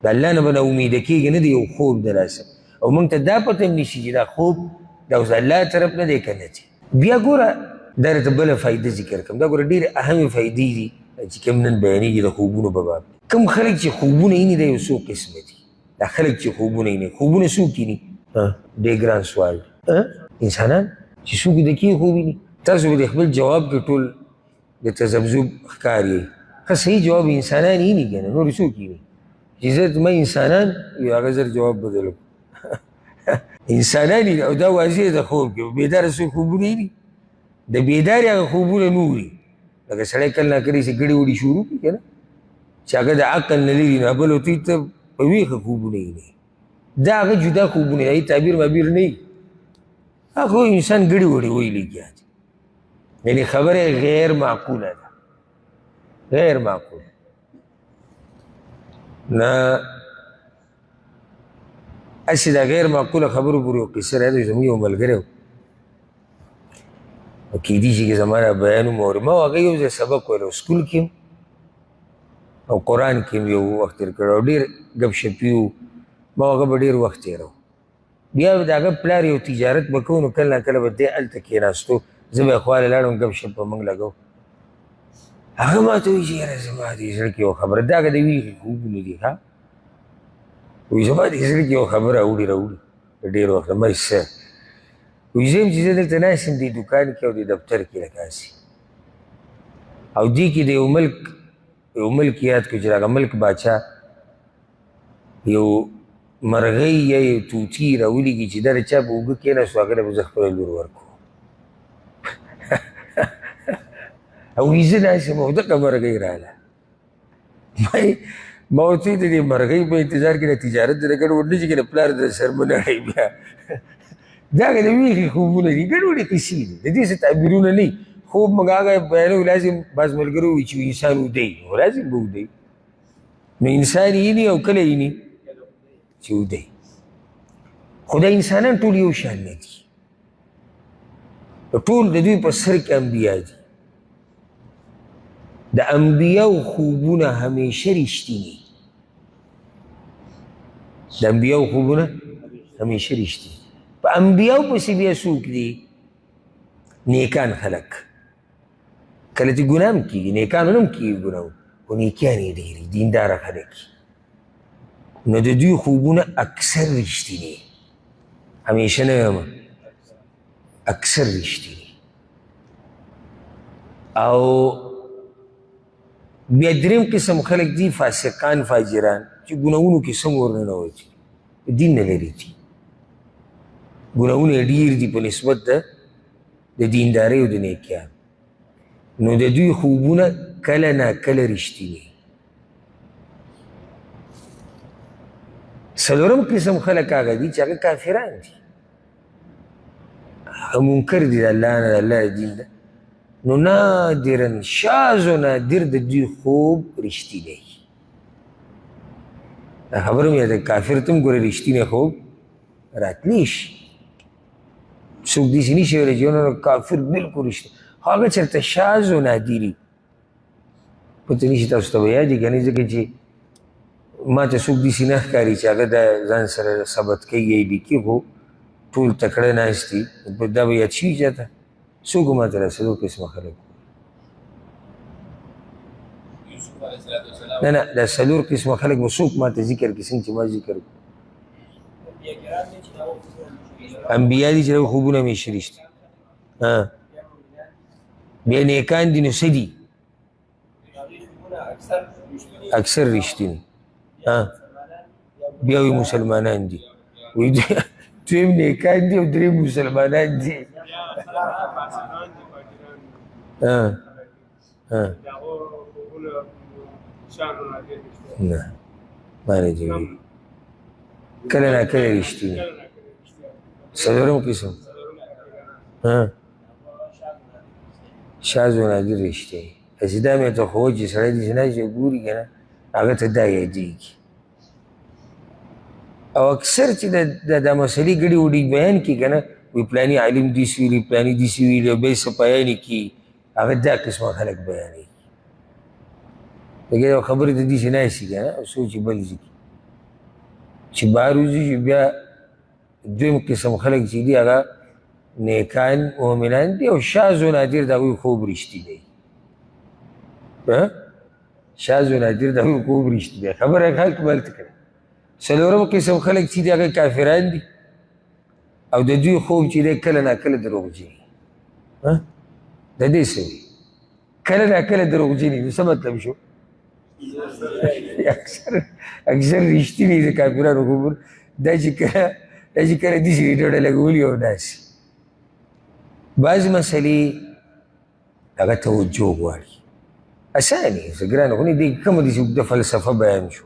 د الله نه به ناامیده کېږي نه د یو خوب د لاسه او موږ ته دا پته هم نشي چې دا خوب دا اوس د الله طرف نه دی که نه دی. بیا ګوره دا درته بله فایده ذکر کړم، دا ګوره ډېرې اهمې فایدې دي چې کوم نن بیانېږي د خوبونو په باب. کوم خلک چې خوبونه ویني دا یو څو قسمه دي. دا خلک چې خوبونه ویني، خوبونه څوک ویني؟ ډېر ګران سوال دی. انسانان چې څوک د کې خوب ویني؟ تاسو به د خپل جواب کې ټول د تذبذب ښکار یې. ښه صحیح جواب انسانان ویني که نه، نور څوک ویني؟ چې زه ما انسانان وي هغه زر جواب بدل کړو. انسانان ویني او دا واضح د خوب کې بیداره څوک خوبونه ویني؟ د بیدارې هغه خوبونه نه وړي. لکه سړی کله ناکله چې ګډې وړي شروع کړي که نه، چې هغه د عقل نه لري نو بل ورته ته په ویښه خوبونه ویني. دا هغه جدا خوبونه دي، تعبیر مبیر نه وي. هغه انسان ګډې وړې ویلی کیا دي، یعنې خبره غیر معقوله ده، غیر معقوله. نه هسې دا غیر معقوله خبرو پورې یو قصه راځي. زموږ یو ملګری و او کیدي شي چې زما دا بیان وموري. ما هغه یو ځای سبق ویلو سکول کې او قرآن کې یو وخت تېر کړی او ډېر ګپ شپي وو. ما هغه به ډېر وخت تېرو. بیا د هغه پلار یو تجارت به کوو نو کله نا کله به دی هلته کېناستو، زه به یې خواله لاړم ګپ شپ به موږ لګو. هغه ما ته وایي چې یاره زما دې زړه کې یو خبره، دا هغه د ویښې خوبونه دي ښه. وایي زما دې زړه کې یو خبره راوړي ډېر وخت نه. ما وایي څه؟ وایي زه یم چې زه دلته ناست یم دې دوکان کې او دې دفتر کې لکه هسې او دې کې د یو ملک یاد کړو چې هغه ملک باچا یو مرغۍ یا یو طوطي راولیږي چې دا د چا په اوږه کېناستو هغه ته به زه خپله لور ورکړو. او وایي زه ناست یم او دغه مرغۍ راغله. ما ورته وایي د دې مرغۍ په انتظار کې د تجارت د ګډوډ نه شي که د پلار د سر به نړۍ بیا. دا هغه د ویښې خوبونه دي، ګډوډې قصې دي، د دې څه تعبیرونه نه وي. خوب موږ هغه بیانوو لازم بعض ملګرو وایي چې انسان ودی نو لازم به ودی نو انسان ویني او کله ویني چې ودی. خو دا انسانان ټول یو شان نه دي، ټول د دوی په سر کې انبیا دي. د انبیاو خوبونه همیشه رښتیني، د انبیاو خوبونه همیشه رښتیني. په انبیاو پسې بیا څوک دي؟ نیکان خلک. کله چې ګناه هم کېږي، نیکانو نه هم کېږي ګناه، خو نیکیان یې ډېرې دینداره خلک نو د دوی خوبونه اکثر رښتیني، همیشه نه یم، اکثر رښتیني. او بیا دریم قسم خلک دي فاسقان فاجران چې ګناهونو کې سم ورننوځي، دین نه لري دي، ګناهونه یې ډېر دي په نسبت د دیندارۍ او د نیکیانو. نو د دوی خوبونه کله ناکله رښتیني. څلورم قسم خلک هغه دي چې هغه کافران دي، هغه منکر دي د الله نه، د الله د دین نه. نو نادرا شاذ و نادر د دوی خوب رښتینی. دا خبره مې د کافر ته هم ګوره رښتینی خوب راتلی شي. څوک داسې نشي ویلی چې نه کافر بلکل رښتینی، هغه چېرته شاذ و نادري پته نشي. تاسو ته به یاد وي که نه، ځکه چې ما ته څوک داسې نه ښکاري چې هغه دا ځان سره ثبت کوي یا یې لیکي، خو ټول تکړه ناست دي. دا به یاد شي چاته څوک ما ته څلور قسمه خلک. نه دا څلور قسمه خلک به څوک ما ته ذکر کړي څنګه چې ما ذکر کړو. انبیا دي چې د خوبونه همیشه رښتیني. بیا نیکان دي نو څه دي؟ اکثر رښتیني. بیا وایي مسلمانان دي، وایي دویم نیکان دي او دریم مسلمانان دي. نه ما نه جوړېږي، کله ناکله رښتیني. څلورم قسم شاذ و نادر رښتیني. هسې دا مې ته خو چې سړی داسې ناست دی ګوري که نه، هغه ته دا یادېږي. او اکثر چې دا مسلې ګډې وډې بیان کړي که نه، وایي پلاني عالم داسې ویلي، پلاني داسې ویلي، او بیا یې څه بیان یې کړي، هغه دا قسمه خلک بیانوي. لکه یو خبرې ته داسې ناست وي که نه او سوچ یې بل ځي کړي. چې بهر وځي بیا دویم قسم خلک چې دي هغه نیکان مؤمنان دي او شاذ و نادر د هغوی خوب رښتینی شاذ و نادر د هغوی خوب رښتینی خبره خلک به هلته کوي څلورم قسم خلک چې دي هغه کافران دي او د دوی خوب چې دی کله ناکله دروغجن د دې څه وي کله ناکله دروغجن وي نو څه مطلب شو اکثر رښتینی د کافرانو خوبونه دا چې کله داسې ډډه لګولي او داسې بعضې مسلې هغه توجه غواړي اسانې څه ګرانه خو نه دې کومه داسې اوږده فلسفه بیان شو